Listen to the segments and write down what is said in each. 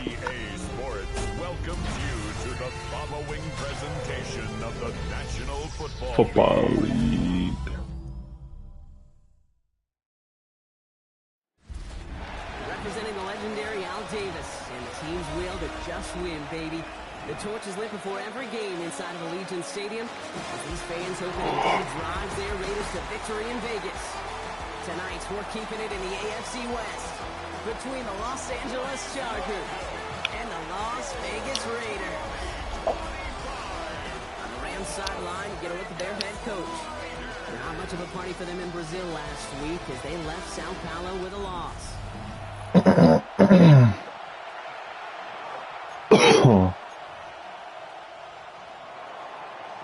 EA Sports welcomes you to the following presentation of the National Football League. Representing the legendary Al Davis and the team's will to just win, baby. The torch is lit before every game inside of Allegiant Stadium as these fans hope it indeed drives their Raiders to victory in Vegas. Tonight, we're keeping it in the AFC West between the Los Angeles Chargers and the Las Vegas Raiders. On the Rams sideline, get a look at their head coach. Not much of a party for them in Brazil last week as they left Sao Paulo with a loss.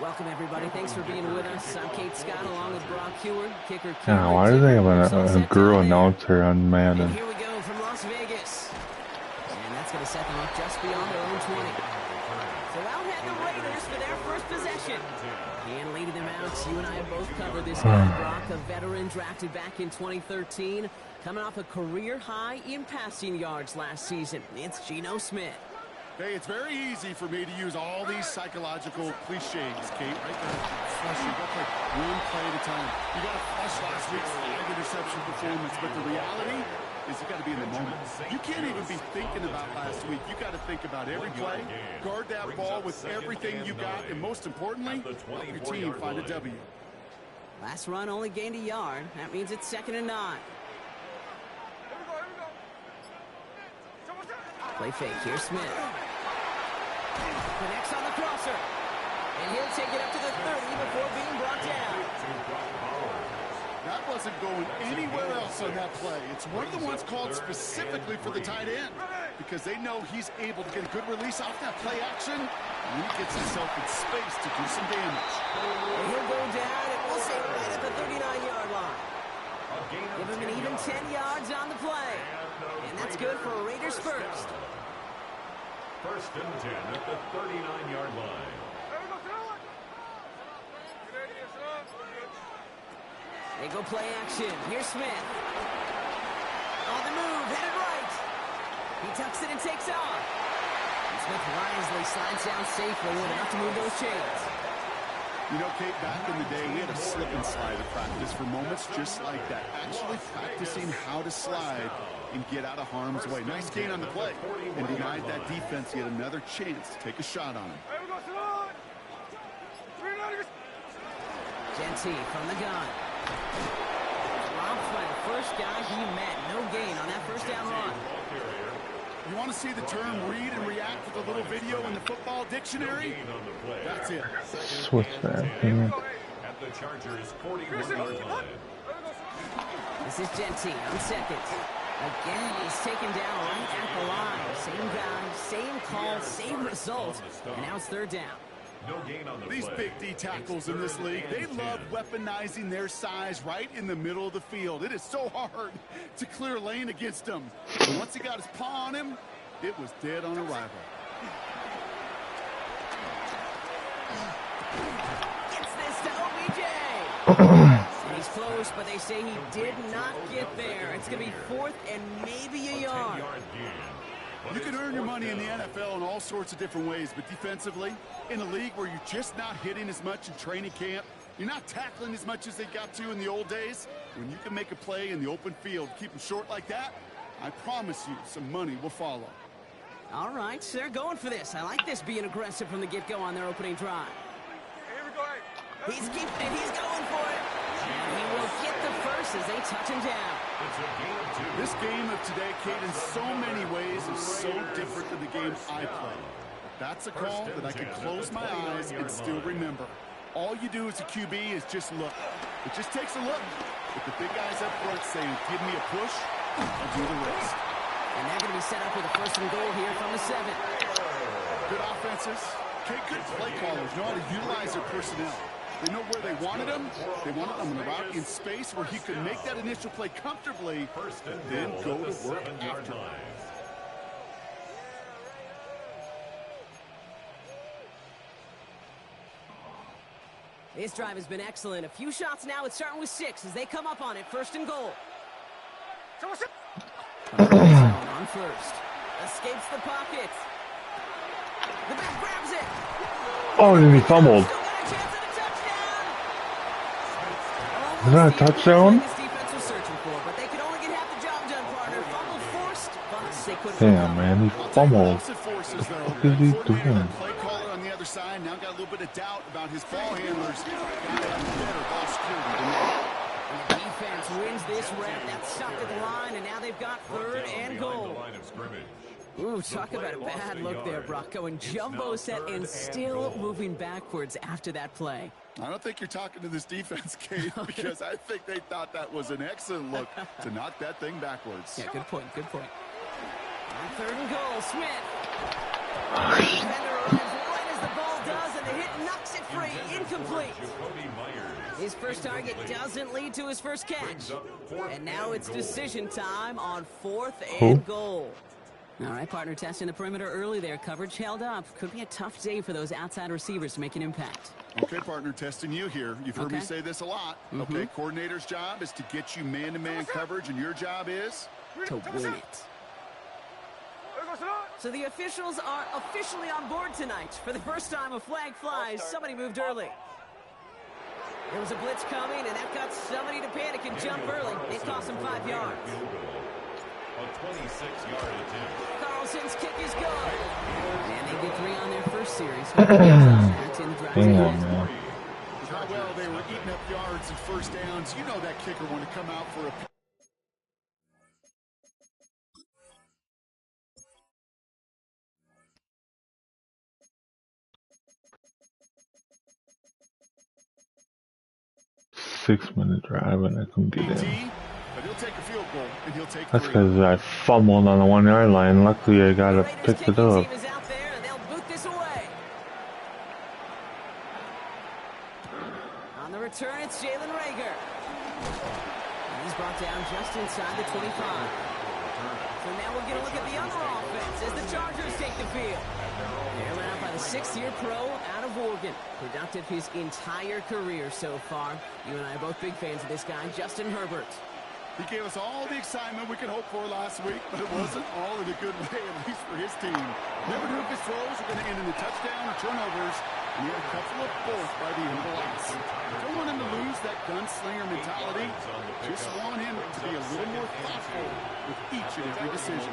Welcome, everybody. Thanks for being with us. I'm Kate Scott, along with Brock Heward, kicker. Yeah, why do they have a girl announcer on Madden? And here we go from Las Vegas. And that's going to set them up just beyond their own 20. So out head the Raiders for their first possession. And leading them out, you and I have both covered this guy, Brock, a veteran drafted back in 2013, coming off a career high in passing yards last season. It's Geno Smith. Hey, it's very easy for me to use all these psychological cliches, Kate. Right there, flush. You got like one play at a time. You got to flush last week's 5-interception performance, but the reality is you got to be in the moment. You can't even be thinking about last week. You got to think about every play, guard that ball with everything you got, and most importantly, help your team find a W. Last run only gained a yard. That means it's 2nd and 9. Play fake. Here's Smith. Connects on the crosser. And he'll take it up to the 30 before being brought down. That wasn't going anywhere else on that play. It's one of the ones called specifically for the tight end because they know he's able to get a good release off that play action. And he gets himself in space to do some damage. And he'll go down, and we'll say right at the 39-yard line. Give him an even 10 yards on the play. And that's good for a Raiders first. 1st and 10 at the 39-yard line. They go play action. Here's Smith. On the move, headed right. He tucks it and takes off. And Smith wisely slides down safely with enough to move those chains. You know, Kate, back in the day, we had a slip and slide at practice for moments just like that. Actually practicing how to slide and get out of harm's way. Nice gain on the play. And denied that defense yet another chance to take a shot on him. Genty from the gun. Drops by the first guy he met. No gain on that first down run. You want to see the term read and react with a little video in the football dictionary? That's it. Switch that. At the Chargers 41-yard line. This is Genty on 2nd. Again, he's taken down right at the line. Same guy, same call, same result. And now it's 3rd down. No gain on the These big D tackles in this league, they love weaponizing their size right in the middle of the field. It is so hard to clear lane against them. But once he got his paw on him, it was dead on arrival. Gets this to OBJ. And he's close, but they say he did not get there. It's going to be 4th and maybe a yard. You can earn your money in the NFL in all sorts of different ways, but defensively, in a league where you're just not hitting as much in training camp, you're not tackling as much as they got to in the old days, when you can make a play in the open field, keep them short like that, I promise you some money will follow. All right, so they're going for this. I like this being aggressive from the get-go on their opening drive. He's keeping it. He's going for it. And he will get the first as they touch him down. This game of today, Kate, in so many ways is so different than the game I play. That's a call that I can close my eyes and still remember. All you do as a QB is just look. It just takes a look. With the big guys up front saying, give me a push, I'll do the rest. And they're going to be set up with a 1st and goal here from the 7. Good offenses. Kate, good play callers know how to utilize their personnel. They know where they wanted him. They wanted him in the route in space where he could make that initial play comfortably, then go to work after. This drive has been excellent. A few shots now. It's starting with 6 as they come up on it. 1st and goal. On 1st. Escapes the pocket. The back grabs it. Oh, and he fumbled. Still got a chance at a touchdown. Is that a touchdown? This defense was searching for, but they could only get half the job done, partner. Fumble forced. Thus, they couldn't Damn, recover. man, he fumbled. What is he doing? Play caller on the other side now got a little bit of doubt about his ball handlers. Got better ball security than that. And the defense wins this rep. That's stopped at the line, and now they've got third and goal. Ooh, talk about a bad look there, Brock. Going jumbo set and still moving backwards after that play. I don't think you're talking to this defense, Kate, because I think they thought that was an excellent look to knock that thing backwards. Yeah, good point, good point. On third and goal, Smith. Defender arrives right as the ball does, and the hit knocks it free. Incomplete. His first target doesn't lead to his first catch. And now it's decision time on fourth and goal. All right, partner, testing the perimeter early there. Coverage held up. Could be a tough day for those outside receivers to make an impact. Okay, partner, testing you here. You've heard me say this a lot. Okay, coordinator's job is to get you man-to-man coverage, and your job is? To win it. So the officials are officially on board tonight. For the first time, a flag flies. Somebody moved early. There was a blitz coming, and that got somebody to panic and jump early. It cost him 5 yards. A 26-yard attempt. Carlson's kick is good. And they get 3 on their first series. Damn, man. How well they were eating up yards and first downs. You know that kicker wanted to come out for a... Six-minute drive and I couldn't get in. But he'll take a field goal, and he'll take That's 3. because I fumbled on the 1 yard line. Luckily, I got to pick it up. Team is out there, and they'll boot this away. On the return, it's Jalen Rager. And he's brought down just inside the 25. So now we'll get a look at the other offense as the Chargers take the field. They're led out by the 6th-year pro out of Oregon. Productive his entire career so far. You and I are both big fans of this guy, Justin Herbert. He gave us all the excitement we could hope for last week, but it wasn't all in a good way, at least for his team. Never knew if his throws were going to end in a touchdown or turnovers, and he had a couple of both by the end of the last. Don't want him to lose that gunslinger mentality. Just want him to be a little more thoughtful with each and every decision.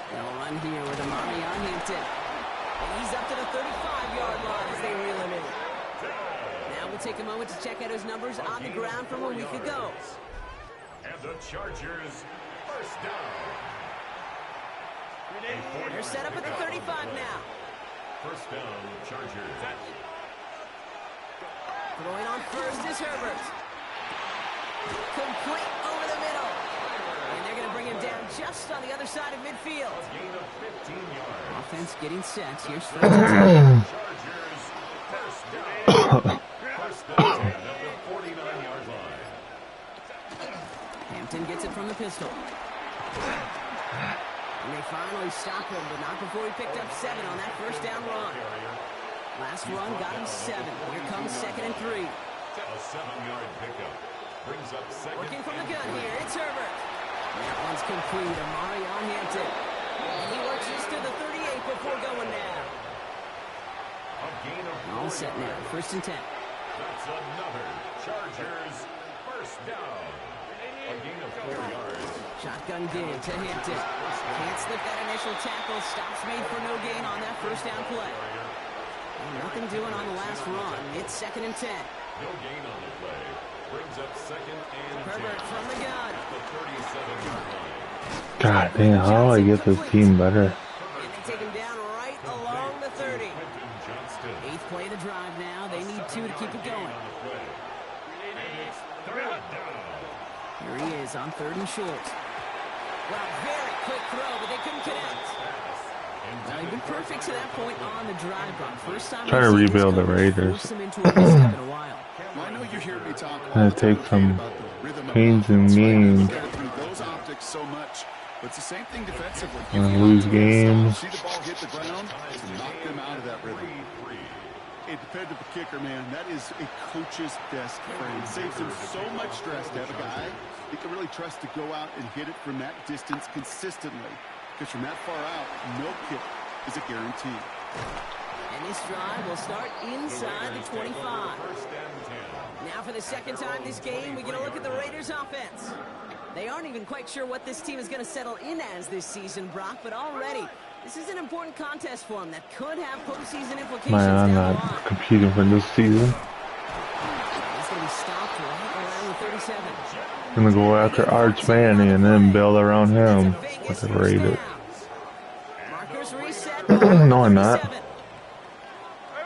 They'll run here with Amari Hampton. And he's up to the 35-yard line as they reel him in. Now we'll take a moment to check out his numbers on the ground from a week ago. And the Chargers first down. They're set up at the 35 now. First down, Chargers. Throwing on first is Herbert. Complete over the middle. And they're going to bring him down just on the other side of midfield. Gain of 15 yards. Offense getting set. Here's first and 10. Chargers first down. First down at the 49-yard line. Hampton gets it from the pistol. And they finally stop him, but not before he picked up 7 on that first down run. Last run got him 7. Here comes 2nd and 3. A 7-yard pickup. Brings up second. Working from the gun here, it's Herbert. That one's complete. Amari Hampton. And he works this to the 38 before going down. A gain of 4 All set now. yards. First and 10. That's another Chargers first down. A gain of 4 yards. Shotgun give to Hampton. Can't slip that initial tackle. Stops made for no gain on that first down play. And nothing doing on the last run. It's 2nd and 10. No gain on the play. Brings up second and 10. Herbert from the gun. At the 37-yard line. God damn, how do I get this team better? And they take him down right along the 30. Quentin Johnston. 8th play of the drive now. They need 2 to keep it going. On the play. And it's third down. Here he is on 3rd and short. Well, very quick throw, but they couldn't connect. He's been perfect to that point on the drive, but first time Trying to rebuild the Raiders. force him into a misstep in a while. Well, I know you hear me talk all Gonna the time take some about the rhythm of pains and offense, right? gains. Look at it through those optics so much, but it's the same thing defensively. You Gonna can't lose stop, games. see the ball hit the ground to knock them out of that rhythm. a dependable kicker, man. That is a coach's best friend. Saves him so much stress to have a guy he can really trust to go out and hit it from that distance consistently. Because from that far out, no kick is a guarantee. And this drive will start inside the 25. Now for the second time this game, we get a look at the Raiders' offense. They aren't even quite sure what this team is going to settle in as this season, Brock, but already this is an important contest for them that could have postseason implications. Man, I'm not competing for this season. It's going to be stopped right around the 37. I'm going to go after Arch Manning and then build around him with the Raiders. Markers reset. No, I'm not.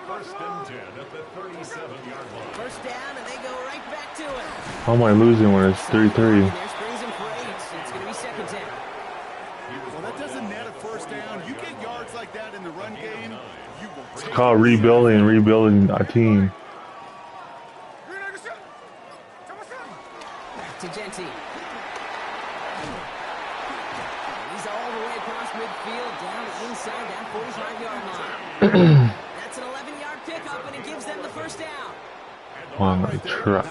First and 10 at the 37-yard line. First down, and they go right back to it. How am I losing when it's 3-3? There's brings him for 8. It's going to be second down. Well, that doesn't net a first down. You get yards like that in the run game, you will It's take called rebuilding a team. Back to Genty. He's all the way across midfield, down inside that 45-yard line. That's an 11-yard pickup, and it gives them the first down. On my truck,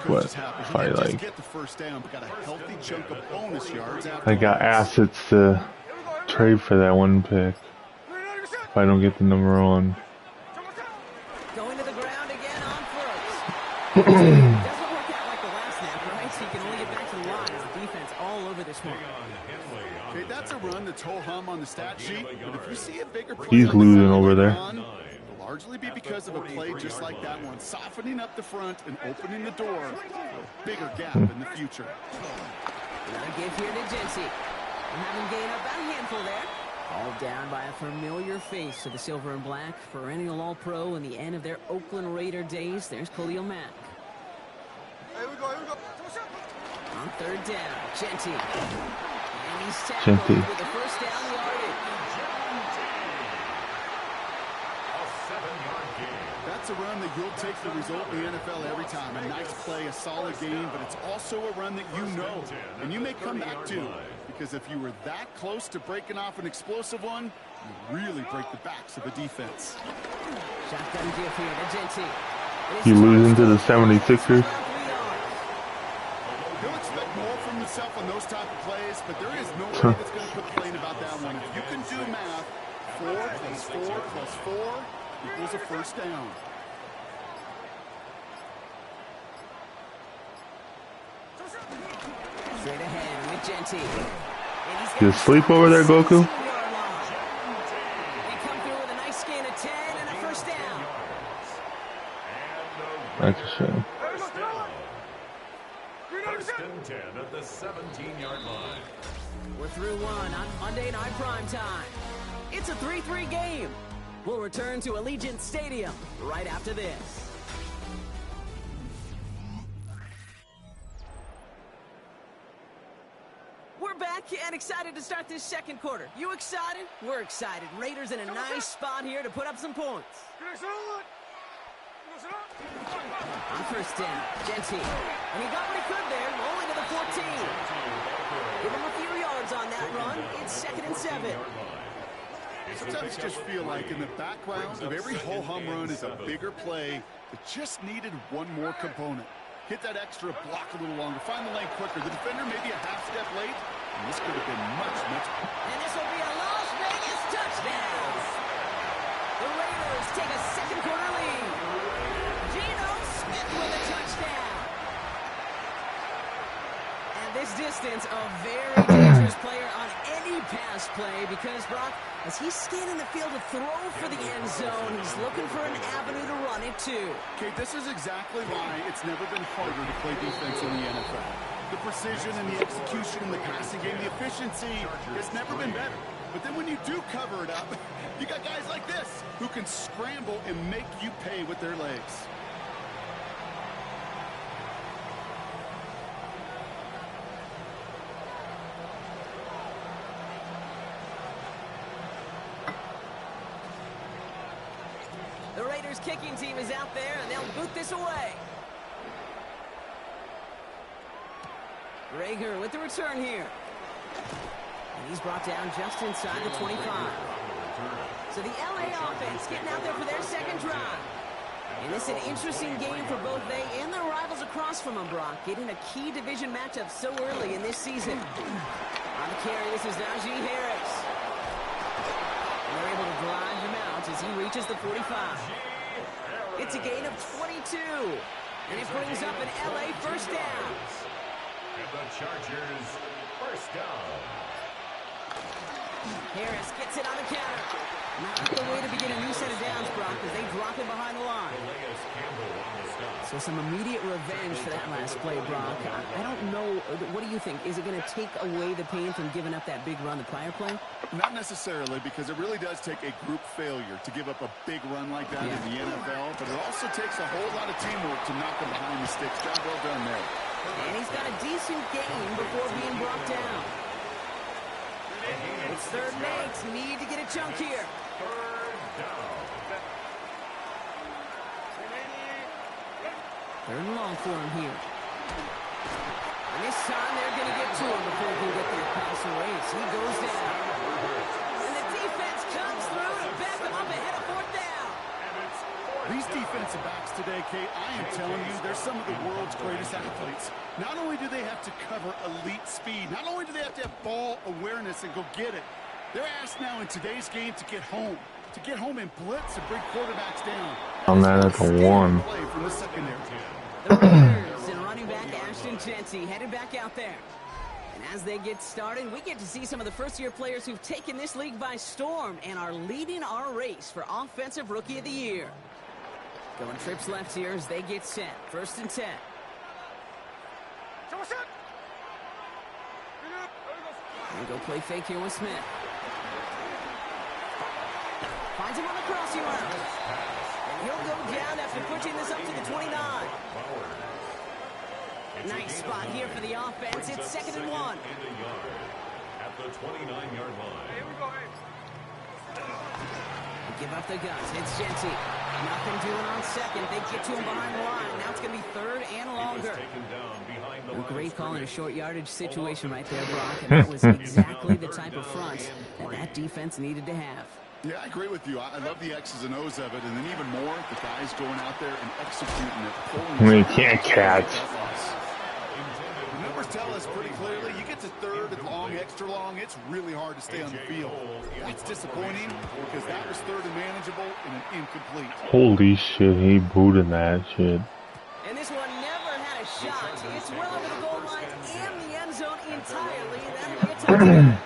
but if I like, get the first down, but got a healthy chunk of bonus yards I got assets to trade for that one pick. If I don't get the number one. Going to the ground again on first. Doesn't work out like the last snap, right? So you can only get back to the line. The defense all over this one. Okay, that's a run that's ho-hum on the stat sheet, but if you see a bigger play He's on the losing field over there. later on, it'll largely be because of a play just like that one, softening up the front and opening the door for a bigger gap in the future. Another give here to Genty. And have him gain about a handful there. All down by a familiar face to the silver and black. Perennial All-Pro in the end of their Oakland Raider days. There's Khalil Mack. On third down, Genty. And he's tackled with the first down yardage. That's a run that you'll take the result in the NFL every time. A nice play, a solid game, but it's also a run that you know, and you may come back to. Because if you were that close to breaking off an explosive one, you really break the backs of the defense. Shotgun give here to Genty. You losing to the 76ers? He'll expect more from himself on those type of plays, but there is no way that's going to complain about that one. If you can do math, 4 plus 4 plus 4 equals a first down. Straight ahead with Genty. You asleep over there, Goku? They come through with a nice gain of 10 and a first down. That's a shame. First and 10 at the 17-yard line. We're through one on Monday Night Prime Time. It's a 3-3 game. We'll return to Allegiant Stadium right after this. We're back and excited to start this second quarter. You excited? We're excited. Raiders in a nice spot here to put up some points. On first down, Genty. And he got what he could there, only to the 14. Give him a few yards on that run. It's second and 7. Sometimes you just feel like in the background of every ho-hum run is a bigger play that just needed one more component. Hit that extra block a little longer. Find the lane quicker. The defender maybe a half step late. And this could have been much, much better. And this will be a Las Vegas touchdown. The Raiders take a second quarter lead. Geno Smith with a touchdown. And this distance, a very dangerous player on any pass play because, Brock, as he's scanning the field to throw for the end zone, he's looking for an avenue to run it too. Okay, this is exactly why it's never been harder to play defense in the NFL. The precision and the execution in the passing game, the efficiency has never been better. But then when you do cover it up, you got guys like this who can scramble and make you pay with their legs. The Raiders kicking team is out there, and they'll boot this away. Rager with the return here. And he's brought down just inside the 25. So the LA offense getting out there for their second drive. And it's an interesting game for both they and their rivals across from them, Brock, getting a key division matchup so early in this season. On the carry, this is Najee Harris. And they're able to drive him out as he reaches the 45. It's a gain of 22. And it brings up an LA first down. And the Chargers first down. Harris gets it on the counter. Not the way to begin a new set of downs, Brock, as they drop him behind the line. So some immediate revenge for that last play, Brock. I don't know. What do you think? Is it going to take away the pain from giving up that big run the prior play? Not necessarily, because it really does take a group failure to give up a big run like that in the NFL, but it also takes a whole lot of teamwork to knock him behind the sticks. Job well done there. And he's got a decent gain before being brought down. It's third and 8. Need to get a chunk here. Third and long for him here. And this time they're going to get to him before he can get their pass away. So he goes down. And the defense comes through to back him up ahead of fourth down. These defensive backs today, Kate, I am telling you, they're some of the world's greatest athletes. Not only do they have to cover elite speed, not only do they have to have ball awareness and go get it, they're asked now in today's game to get home and blitz and bring quarterbacks down. I'm not at the one. Play from the secondary. The Raiders and running back Ashton Jency headed back out there. And as they get started, we get to see some of the first-year players who've taken this league by storm and are leading our race for Offensive Rookie of the Year. Going trips left here as they get set. First and 10. And go play fake here with Smith. Finds him on the crossing route. And he'll go down after pushing this up to the 29. Nice spot here for the offense. It's second and 1. At the 29-yard line. Give up the guns. It's Jency. Nothing doing on second. They get to him behind the line. Now it's going to be third and longer. A great call in a short yardage situation right there, Brock. And that was exactly the type of front that defense needed to have. Yeah, I agree with you. I love the X's and O's of it. And then even more, the guys going out there and executing it. I mean, you can't catch. The numbers tell us pretty clearly, you get to third and long, extra long, it's really hard to stay on the field. That's disappointing because that was third and manageable and an incomplete. Holy shit, he booted that shit. And this one never had a shot. It's well over the goal line and the end zone entirely. That'll be a touchdown.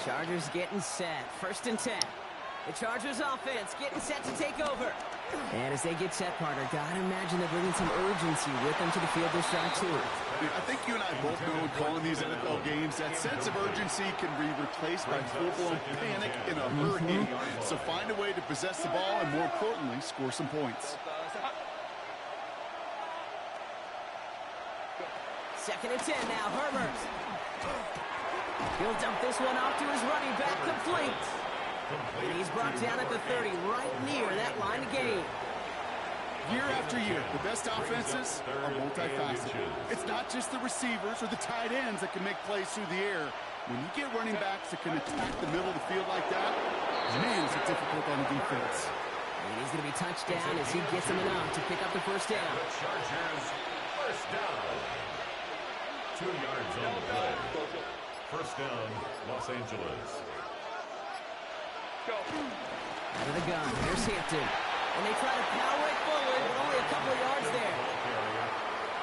Chargers getting set. First and 10. The Chargers offense getting set to take over. And as they get set, partner, gotta imagine they're bringing some urgency with them to the field this drive, too. I think you and I both know in calling these NFL games, that sense of urgency can be replaced by full-blown panic in a hurry. So find a way to possess the ball and, more importantly, score some points. Second and 10 now, Herbert. He'll dump this one off to his running back, complete. And he's brought down at the 30, right near that line of gain. Year after year, the best offenses are multifaceted. It's not just the receivers or the tight ends that can make plays through the air. When you get running backs that can attack the middle of the field like that, man, is it difficult on the defense. And he's going to be touched down as he gets him enough to pick up the first down. The Chargers first down. 2 yards on the play. First down, Los Angeles. Out of the gun, here's Hampton. And they try to power it forward, but only a couple of yards there.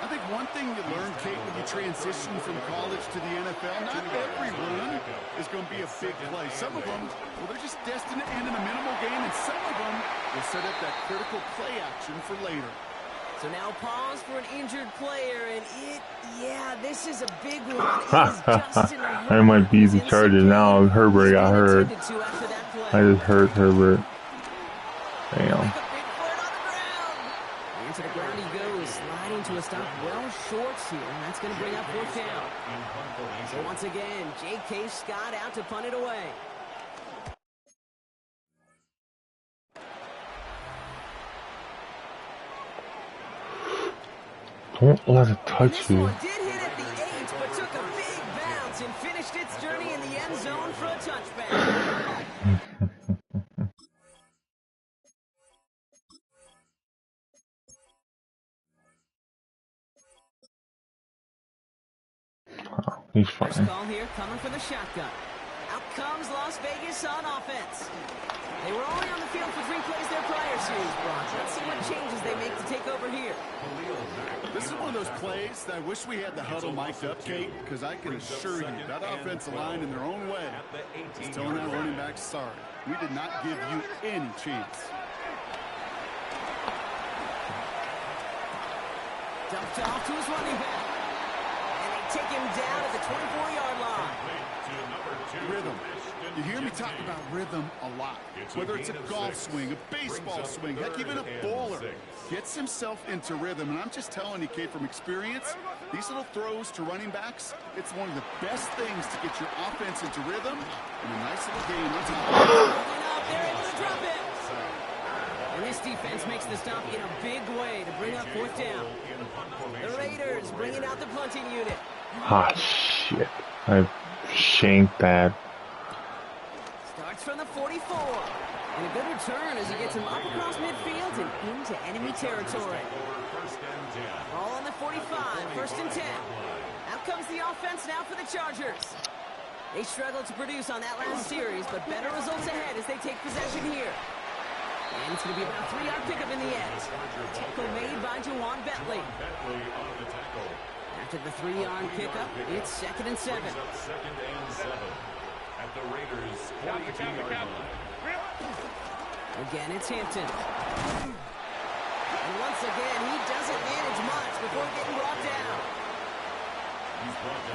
I think one thing you learn, Kate, when you transition from college to the NFL, not every run is going to be a big play. Some of them, well, they're just destined to end in a minimal gain, and some of them will set up that critical play action for later. So now pause for an injured player, and this is a big one. I might be the Chargers now. Herbert got hurt. I just hurt Herbert. Damn. And to the ground he goes, sliding to a stop well short here. That's going to bring up fourth down. So once again, J.K. Scott out to punt it away. Don't let it touch you. This one did hit at the 8, but took a big bounce and finished its journey in the end zone for a touchback. He's First fine. call here coming from the shotgun. Out comes Las Vegas on offense. They were only on the field for 3 plays their prior series, Brock. Let's see what changes they make to take over here. This is one of those plays that I wish we had the huddle mic'd up, Kate, because I can assure you that offensive line in their own way is telling that running back, sorry, we did not give you any chance. Dumped off to his running back. And they take him down at the 24-yard line. Rhythm. You hear me talk about rhythm a lot. Whether it's a golf swing, a baseball swing, heck, even a bowler gets himself into rhythm. And I'm just telling you, Kate, from experience, these little throws to running backs, it's one of the best things to get your offense into rhythm and a nice little gain on top of it. They're able to drop it. And this defense makes the stop in a big way to bring up 4th down. The Raiders bringing out the punting unit. Ah, shit. I shanked that. Starts from the 44. And a good return as he gets him up across midfield and into enemy territory. Ball on the 45, 1st and 10. Out comes the offense now for the Chargers. They struggled to produce on that last series, but better results ahead as they take possession here. And it's going to be about a 3-yard pickup in the end. Tackle made by Jawan Bentley. After the 3-yard pickup, it's 2nd and 7. At the Raiders' 42-yard line. Again, it's Hampton. And once again, he doesn't manage much before getting brought down.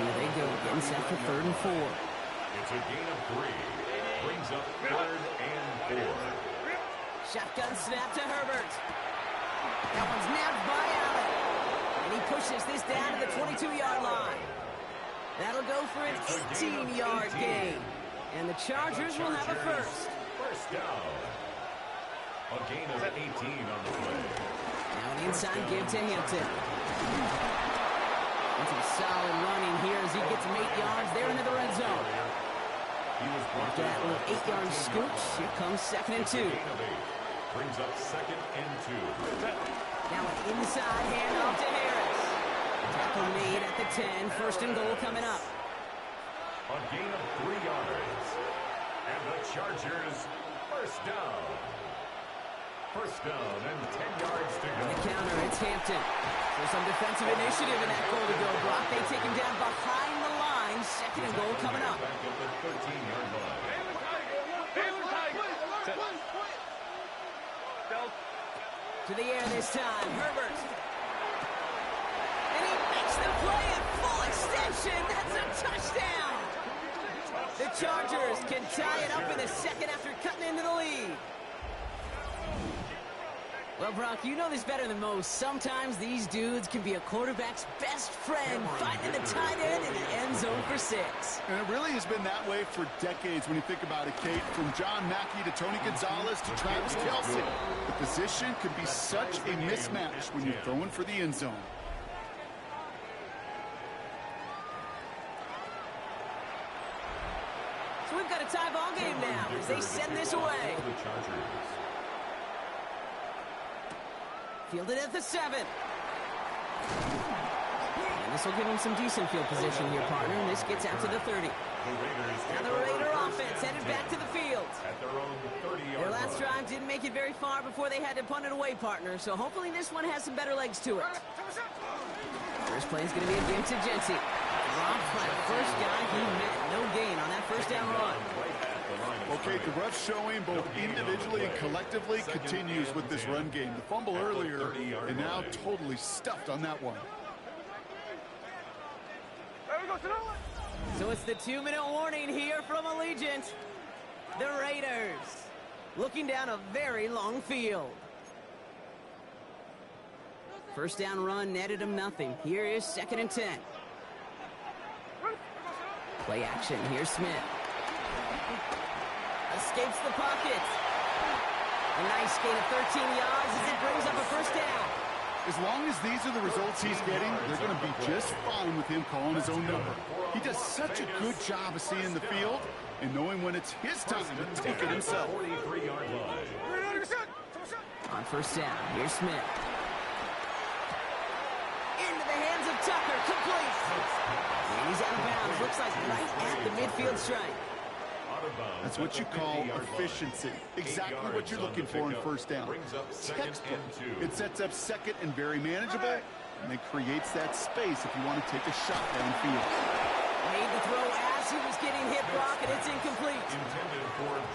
Here they go, getting set for 3rd and 4. It's a gain of 3. Brings up 3rd and 4. Shotgun snap to Herbert. That one's nabbed by Allen. And he pushes this down to the 22-yard line. That'll go for an 18-yard gain. And the Chargers will have a first. First down. A gain of 18 on the play. Now an inside give to Hampton. And some solid running here as he gets him 8 yards there into the red zone. After that little 8-yard scooch, here comes 2nd and 2. Brings up 2nd and 2. Now an inside handoff to Harris. Tackle made at the 10. 1st and goal coming up. A gain of 3 yards. And the Chargers, first down. First down and 10 yards to go. On the counter, it's Hampton. There's some defensive initiative in that goal to go. Brock, they take him down behind the line. 2nd and goal coming up. Back at the 13-yard line. To the air this time, Herbert. And he makes the play at full extension. That's a touchdown. The Chargers can tie it up in the 2nd after cutting into the lead. Well, Brock, you know this better than most. Sometimes these dudes can be a quarterback's best friend, finding the tight end in the end zone for 6. And it really has been that way for decades when you think about it, Kate. From John Mackey to Tony Gonzalez to Travis Kelce. The position can be such a mismatch when you're throwing for the end zone. So we've got a tie ball game now as they send this away. Fielded at the 7. And this will give him some decent field position here, partner. And this gets out to the 30. Now the Raider offense headed back to the field. Their last drive didn't make it very far before they had to punt it away, partner. So hopefully this one has some better legs to it. First play is going to be a give to Jency. Rob Flat, first guy he met. No gain on that first down run. Okay, the rough showing both individually and collectively continues with this run game. The fumble earlier and now totally stuffed on that one. So it's the 2-minute warning here from Allegiant. The Raiders looking down a very long field. First down run netted him nothing. Here is 2nd and 10. Play action. Here's Smith. Escapes the pocket. A nice gain of 13 yards as it brings up a first down. As long as these are the results he's getting, they're going to be just fine with him calling his own number. He does such a good job of seeing the field and knowing when it's his time to take it himself. On first down, here's Smith. Into the hands of Tucker, complete. He's out of bounds. Looks like right at the midfield stripe. That's what you call efficiency. Exactly what you're looking for in first down. Textbook. It sets up second and very manageable, and it creates that space if you want to take a shot downfield. Made the throw as he was getting hit, Brock, and it's incomplete.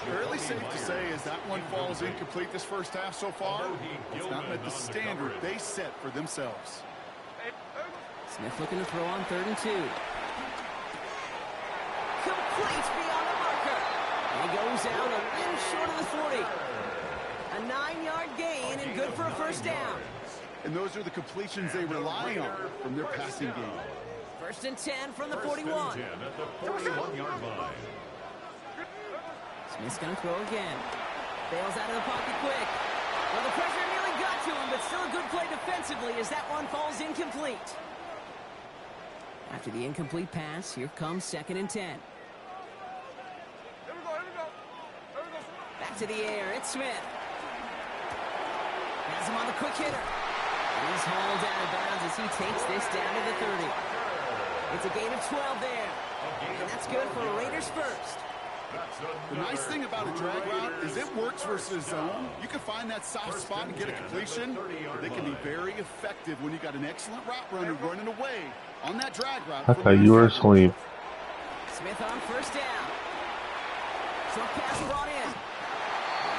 Fairly safe to say as that one falls incomplete this first half so far, it's not met the standard they set for themselves. Smith looking to throw on 3rd and 2. Complete beyond the marker. And he goes out a little short of the 40. A 9-yard gain and good for a first down. And those are the completions they rely on from their passing game. 1st and 10 from the 41. At the 41-yard line. Smith's going to throw again. Bails out of the pocket quick. Well, the pressure nearly got to him, but still a good play defensively as that one falls incomplete. After the incomplete pass, here comes 2nd and 10. Back to the air, it's Smith. Has him on the quick hitter. And he's hauled out of bounds as he takes this down to the 30. It's a gain of 12 there. And that's good for Raiders first. The nice thing about a drag route is it works versus zone. You can find that soft spot and get a completion. They can be very effective when you got an excellent route runner running away on that drag route. I thought you were asleep. Smith on 1st down. Short pass brought in.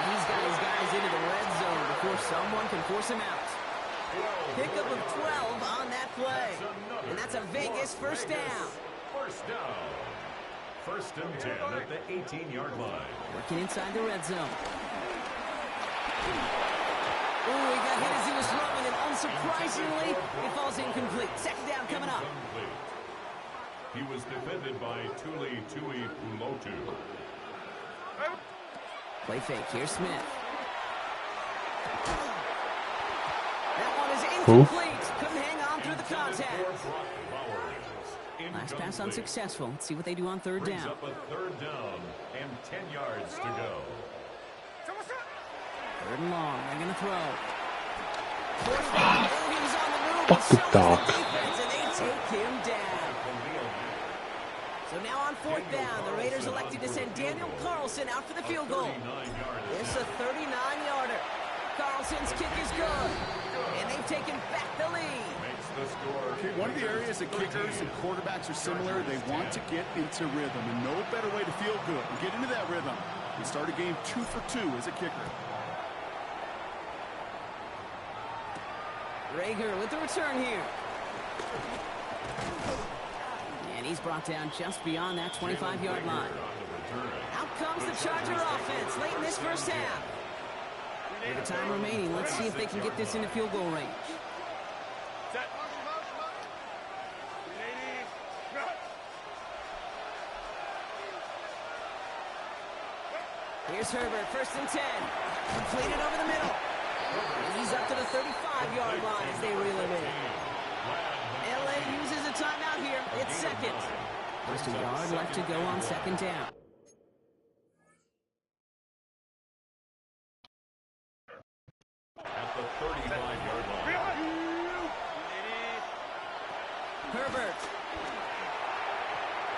He's got his guys into the red zone before someone can force him out. Pickup of 12 on that play. And that's a Vegas first down. First down. 1st and 10 at the 18-yard line. Working inside the red zone. Ooh, he got hit as he was throwing, and unsurprisingly, it falls incomplete. 2nd down coming up. He was defended by Tuli Tui Pulotu. Play fake. Here's Smith. That one is incomplete. Couldn't hang on through the contact. Last pass unsuccessful. Let's see what they do on 3rd down. Up a 3rd down and 10 yards to go. 3rd and long. They're going to throw. 4th down. Oh, he was on the move. Fuck the dogs. Defense, and they take him down. So now on 4th down, the Raiders elected to send Daniel Carlson out for the field goal. This is a 39-yarder. Carlson's kick is good, and they've taken back the lead. Okay, one of the areas that kickers and quarterbacks are similar, they want to get into rhythm, and no better way to feel good and get into that rhythm than start a game 2 for 2 as a kicker. Rager with the return here. And he's brought down just beyond that 25-yard line. Out comes the Charger offense late in this first half. With the time remaining, let's see if they can get this into field goal range. Here's Herbert, 1st and 10. Completed over the middle. And he's up to the 35-yard line as they reel him in. LA uses a timeout here. It's 2nd. Just a yard left to go on 2nd down. At the 35-yard line. Herbert.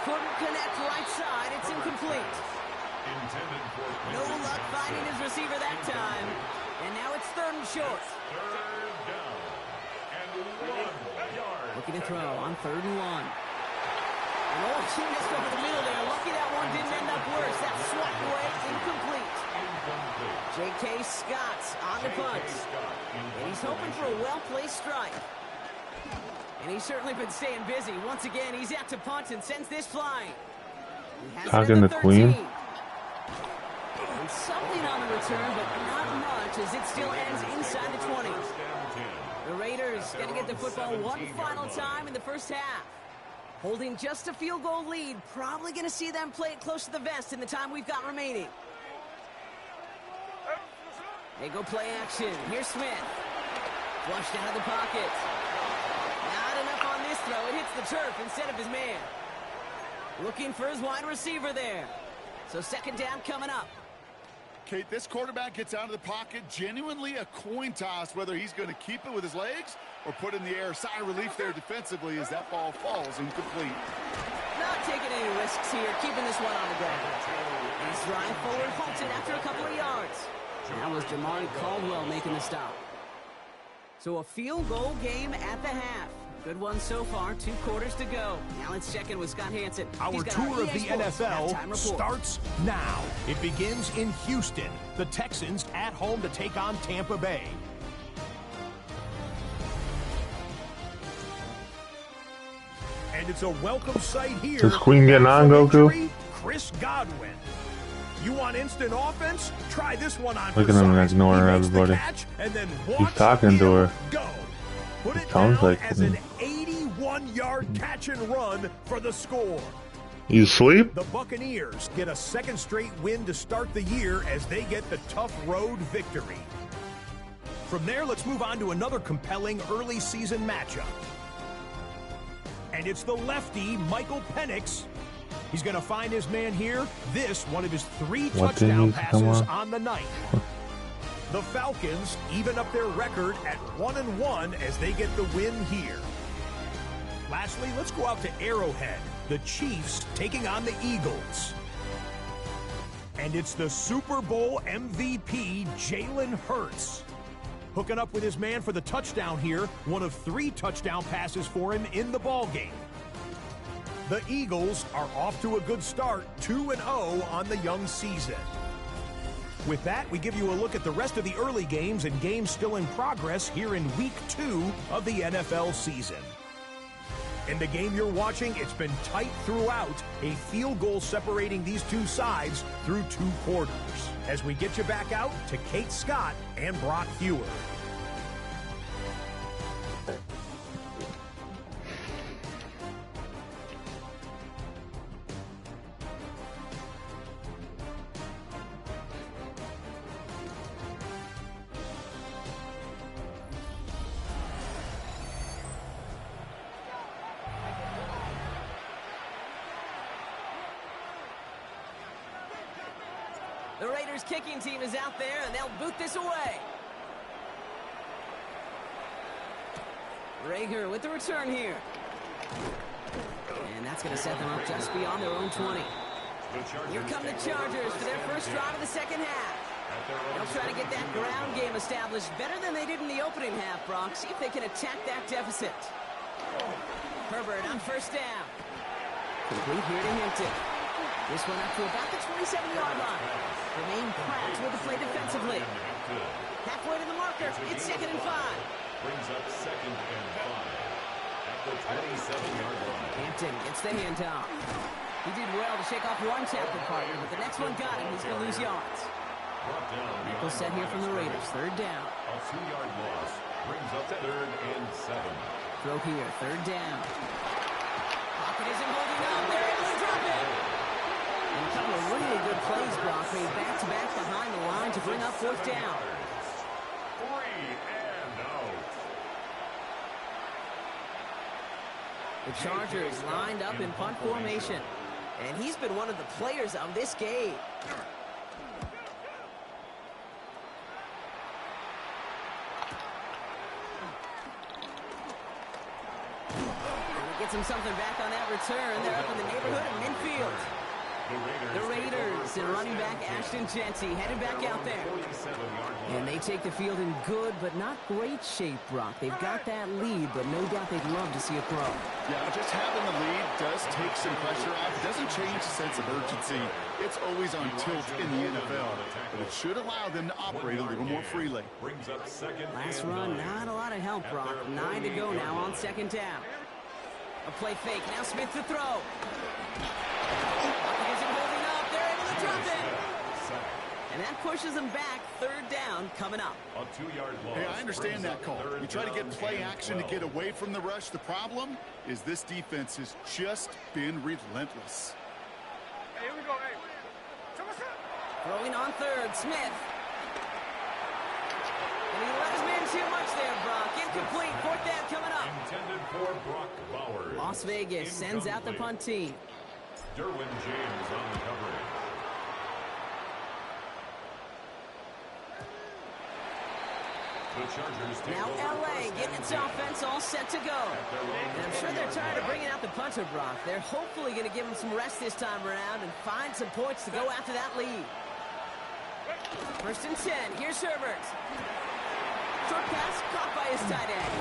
Couldn't connect right side. It's incomplete. No luck finding his receiver that time. And now it's 3rd and short. 3rd down and 1 yard. Looking to throw on 3rd and 1. Oh, she missed over the middle there. Lucky that one didn't end up worse. That swat away, incomplete. J.K. Scott's on the punt. And he's hoping for a well-placed strike. And he's certainly been staying busy. Once again, he's out to punt and sends this flying. Talking the Queen. And something on the return, but not much as it still ends inside the 20. The Raiders going to get the football one final time in the first half. Holding just a field goal lead. Probably going to see them play it close to the vest in the time we've got remaining. They go play action. Here's Smith. Flushed out of the pocket. Not enough on this throw. It hits the turf instead of his man. Looking for his wide receiver there. So 2nd down coming up. Kate, this quarterback gets out of the pocket, genuinely a coin toss whether he's going to keep it with his legs or put in the air. Sigh of relief there defensively as that ball falls incomplete. not taking any risks here, keeping this one on the ground. His drive forward halted after a couple of yards. That was Jamari Caldwell making the stop. So a field goal game at the half. Good one so far, 2 quarters to go. Now let's check in with Scott Hansen. Our tour of the NFL starts now. It begins in Houston. The Texans at home to take on Tampa Bay. And it's a welcome sight here. Is Queen getting on, Goku? Chris Godwin. You want instant offense? Try this one on. Look at him ignoring everybody. He's talking to her. Go. Put it Sounds down like as an 81-yard catch and run for the score. You asleep? The Buccaneers get a second straight win to start the year as they get the tough road victory. From there, let's move on to another compelling early season matchup. And it's the lefty, Michael Penix. He's going to find his man here. This, one of his 3 touchdown passes on the night. The Falcons even up their record at 1-1 as they get the win here. Lastly, let's go out to Arrowhead. The Chiefs taking on the Eagles. And it's the Super Bowl MVP, Jalen Hurts. Hooking up with his man for the touchdown here. One of 3 touchdown passes for him in the ballgame. The Eagles are off to a good start, 2-0 on the young season. With that, we give you a look at the rest of the early games and games still in progress here in Week 2 of the NFL season. In the game you're watching, it's been tight throughout, a field goal separating these 2 sides through 2 quarters. As we get you back out to Kate Scott and Brock Hewer. The Raiders kicking team is out there, and they'll boot this away. Rager with the return here. And that's going to set them up just beyond their own 20. Here come the Chargers for their first drive of the second half. They'll try to get that ground game established better than they did in the opening half, Brock. See if they can attack that deficit. Herbert on first down. Complete here to Hinton. This one up to about the 27-yard line. Remain cracked with the play defensively. Halfway to the marker. It's 2nd and 5. Brings up 2nd and 5 at the 27-yard line. Hampton gets the handoff. He did well to shake off one tackle partner, but the next one got him. He's going to lose yards. Nickel set here from the Raiders. 3rd down. A 2-yard loss brings up 3rd and 7. Throw here. 3rd down. Pocket isn't holding up. They're able to drop it. And a couple of really good plays, Brock, made back-to-back behind the line to bring up 4th down. 3 and out. The Chargers lined up in punt formation. And he's been one of the players of this game. And he gets him something back on that return. They're up in the neighborhood of midfield. The Raiders and running back Ashton Jeanty headed back out there. And they take the field in good but not great shape, Brock. They've got that lead, but no doubt they'd love to see it grow. Yeah, just having the lead does take some pressure off. It doesn't change the sense of urgency. It's always on tilt in the NFL, but it should allow them to operate a little more freely. Brings up 2nd Last and run, 9. not a lot of help, Brock. 9 to go now on 2nd down. A play fake. Now Smith to throw. Drop it. And that pushes them back. 3rd down coming up. A 2-yard loss. Hey, I understand that call. You try to get play action to get away from the rush. The problem is this defense has just been relentless. Hey, here we go. Hey. Throwing on 3rd, Smith. And he let his man too much there, Brock. Incomplete. 4th down coming up. Intended for Brock Bowers. Las Vegas sends out the punt team. Derwin James on the coverage. Now LA getting its offense all set to go. And I'm sure they're tired of bringing out the punter, Brock. They're hopefully going to give them some rest this time around and find some points to go after that lead. 1st and 10. Here's Herbert. Short pass caught by his tight end.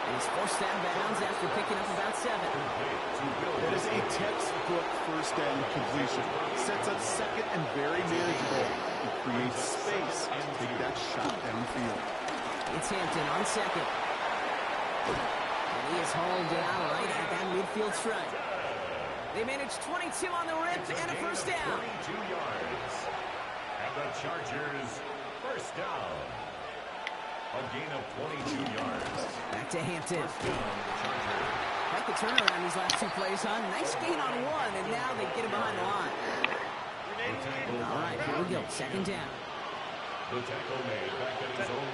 And he's forced out of bounds after picking up about 7. That is a textbook first down completion. Sets up second and very manageable. It creates space to take that shot downfield. It's Hampton on 2nd. And he is hauled down right at that midfield stripe. They manage 22 on the rip and a first down. 22 yards. And the Chargers first down. A gain of 22 yards. Back to Hampton. Chargers. Quite the turnaround these last 2 plays, huh? Nice gain on 1, and now they get him behind the line. All right, here we go. 2nd down. The tackle made back at his own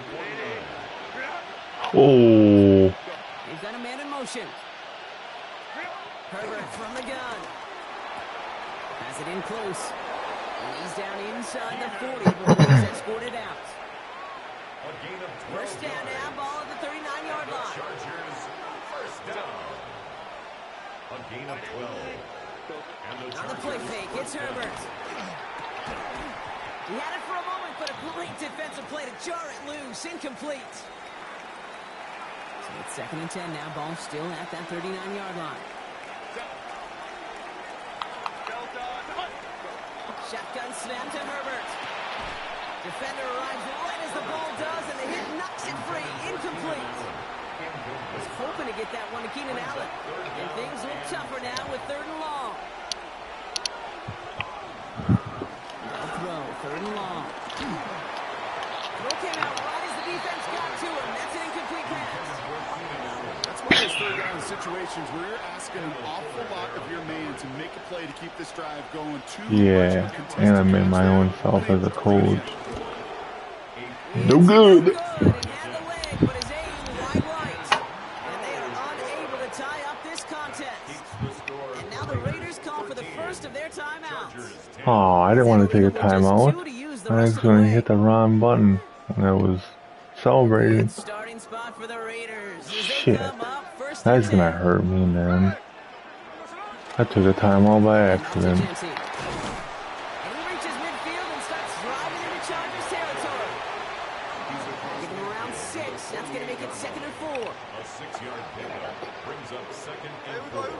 49. Oh. They've got a man in motion. Herbert from the gun. Has it in close. And he's down inside the 40, but he's escorted out. A gain of 12 First down now, ball at the 39-yard The line. Chargers first down. A gain of 12. And the On the play fake, it's Herbert. He had it for a moment, but a great defensive play to jar it loose. Incomplete. So it's 2nd and 10 now. Ball still at that 39-yard line. Shotgun snap to Herbert. Defender arrives right as the ball does, and the hit knocks it free. Incomplete. Was hoping to get that one to Keenan Allen. And things look tougher now with 3rd and long. No throw, 3rd and long. Throw came out right as the defense got to him. That's an incomplete pass. That's one of those third down situations where you're asking an awful lot of your man to make a play to keep this drive going. Yeah, and I made my own self as a coach. No good. He had the leg, but his aim wide right. And they are unable to tie up this contest. And now the Raiders call for the first of their timeouts. Oh, I didn't want to take a timeout. I accidentally hit the wrong button, and I was celebrating. Starting spot for the Raiders. As they Shit, come up, 1st and that's 10. gonna hurt me, man. I took a timeout by accident. And he reaches midfield and starts driving into Chargers territory. Give him around 6. That's going to make it 2nd and 4. A 6-yard pickup brings up 2nd and 4.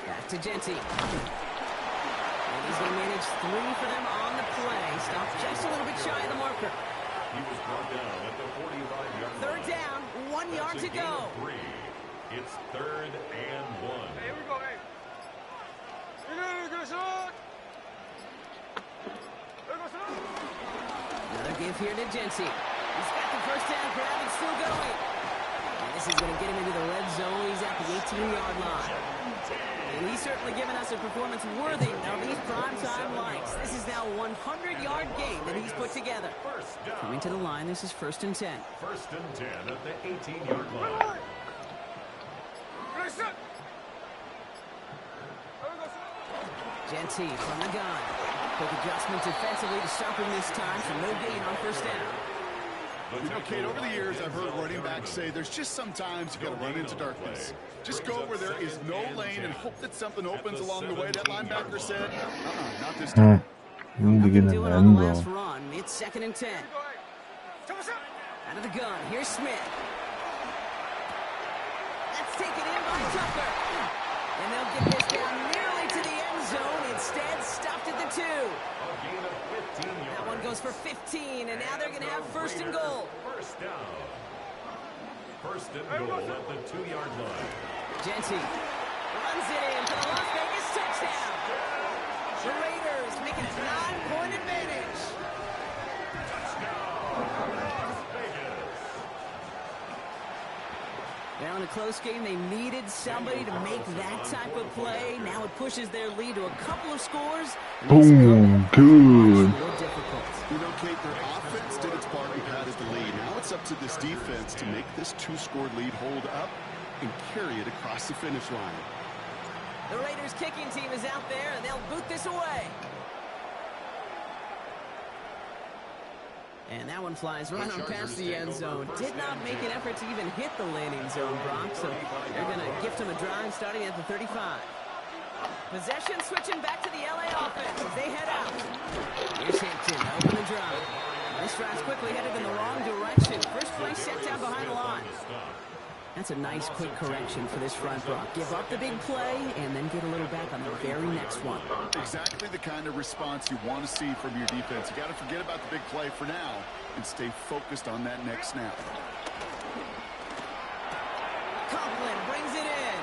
Back to Genty. And he's going to manage 3 for them on the play. Stopped just a little bit shy of the marker. He was brought down at the 45-yard line. 3rd down, 1 yard to go. 3. It's 3rd and 1. Here we go, hey. Another give here to Genty. He's got the first down grab and still going. And this is going to get him into the red zone. He's at the 18-yard line. And he's certainly given us a performance worthy of these primetime lights. This is now a 100-yard game that he's put together. Coming to the line, this is 1st and 10. 1st and 10 at the 18-yard line. Genty from the gun. Quick adjustment defensively to stop him this time, so no gain on 1st down. You know, Kate, over the years, I've heard running backs say there's just sometimes you got to run into darkness. Just go where there is no lane and hope that something opens along the way. That linebacker said, not this time. You need to get in the Doing on end the last zone. run. It's 2nd and 10. Out of the gun. Here's Smith. That's taken in by Tucker. And they'll get this down nearly to the end zone. Instead, stopped at the 2. That one goes for 15, and now they're going to have 1st and goal. First down. 1st and goal at the 2-yard line. Genty runs it in for the Las Vegas touchdown. The Raiders make it a 9-point advantage. Now in a close game, they needed somebody to make that type of play. Now it pushes their lead to a couple of scores. Boom, good. More difficult. You know, Kate, their offense did its part and padded the lead. Now it's up to this defense to make this 2-score lead hold up and carry it across the finish line. The Raiders kicking team is out there, and they'll boot this away. And that one flies right on past the end zone. Did not make an effort to even hit the landing zone, Brock. So they're going to gift him a drive starting at the 35. Possession switching back to the LA offense as they head out. Here's Hampton, open the drive. This drive's quickly headed in the wrong direction. First play set down behind the line. That's a nice quick correction for this front, Brock. Give up the big play and then get a little back on the very next one. Exactly the kind of response you want to see from your defense. You got to forget about the big play for now and stay focused on that next snap. Conklin brings it in.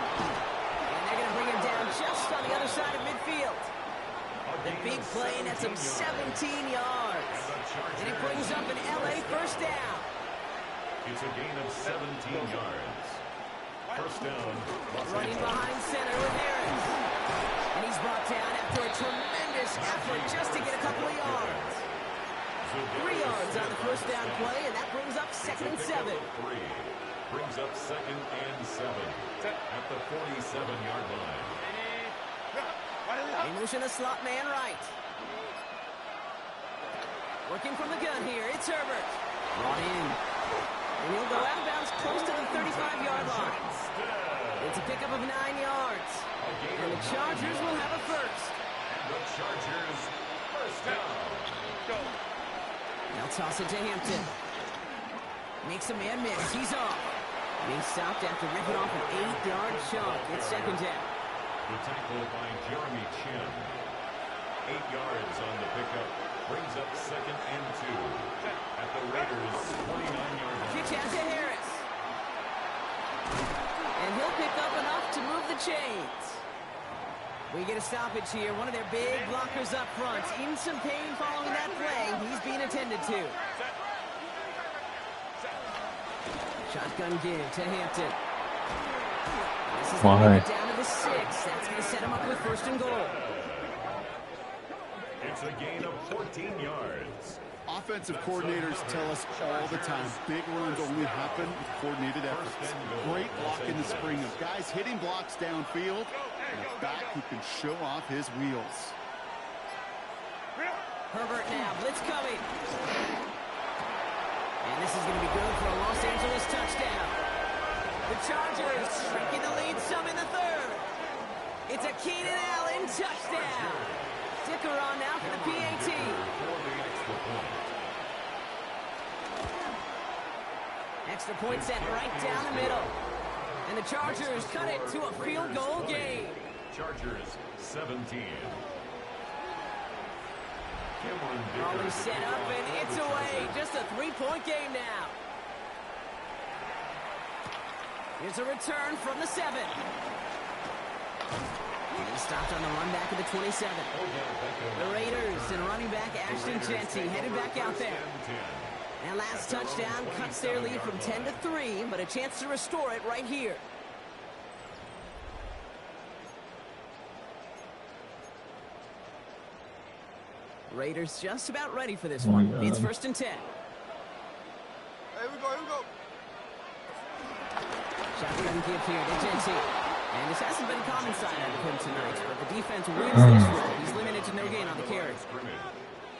And they're going to bring him down just on the other side of midfield. The big play nets him 17 yards. And it brings up an LA first down. It's a gain of 17 yards. First down. Running behind center with Harris. And he's brought down after a tremendous effort just to get a couple of yards. 3 yards on the first down play, and that brings up 2nd and 7. Brings up 2nd and 7 at the 47-yard line. They motion the slot man right. Working from the gun here, it's Herbert. Brought in. And he'll go out of bounds close to the 35-yard line. It's a pickup of 9 yards. And the Chargers will have a first. The Chargers first down. They'll toss it to Hampton. Makes a man miss. He's off. And he's stopped after ripping off an 8-yard chunk. It's 2nd down. The tackle by Jeremy Chin. 8 yards on the pickup. Brings up 2nd and 2 at the Raiders' 29-yard line. Pitch out to Harris. And he'll pick up enough to move the chains. We get a stoppage here. One of their big blockers up front. In some pain following that play. He's being attended to. Shotgun give to Hampton. This is going to get down to the 6. That's going to set him up with 1st and goal. It's a gain of 14 yards. Offensive coordinators tell us all the time, big runs only happen with coordinated efforts. Great block in the spring of guys hitting blocks downfield and a back who can show off his wheels. Herbert now, blitz coming. And this is going to be good for a Los Angeles touchdown. The Chargers shrinking the lead some in the 3rd. It's a Keenan Allen touchdown. Sticker on now for the PAT. Extra point set right down the middle. And the Chargers cut it to a field goal game. Chargers 17. Always set up and it's away. Just a 3-point game now. Here's a return from the 7. He stopped on the run back of the 27. The Raiders and running back Ashton Jeanty headed back out there. And last touchdown cuts their lead from 10 to 3, but a chance to restore it right here. Raiders just about ready for this one. It's 1st and 10. Here we go, here we go. Shotgun give here to Jeanty. And this hasn't been a common side out of him tonight, but the defense wins this one. He's limited to no gain on the carry.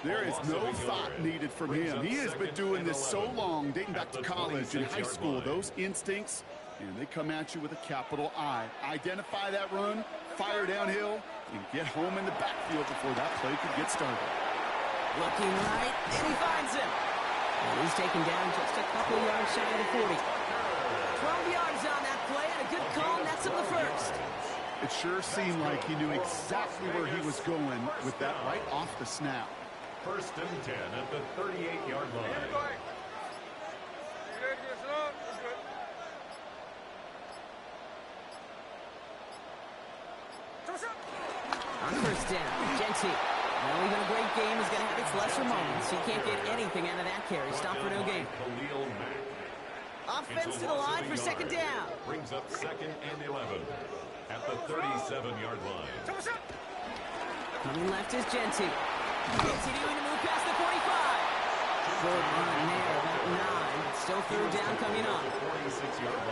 There is no thought needed from him. He has been doing this so long, dating back to college and high school. Those instincts, and they come at you with a capital I. Identify that run, fire downhill, and get home in the backfield before that play could get started. Looking right, and he finds him. And he's taken down just a couple yards shy of the 40. 12 yards on that play, and a good call nets him the first. It sure seemed like he knew exactly where he was going with that right off the snap. 1st and 10 at the 38-yard line. You ready to get up? That's good. On 1st down, Jeanty. Well, even a great game is going to have its lesser moments. He can't get anything out of that carry. Stop for no gain. Offense to the line for 2nd down. Brings up 2nd and 11 at the 37-yard line. Coming left is Jeanty. Continuing to move past the 45. Good run there, about 9. still third down coming up.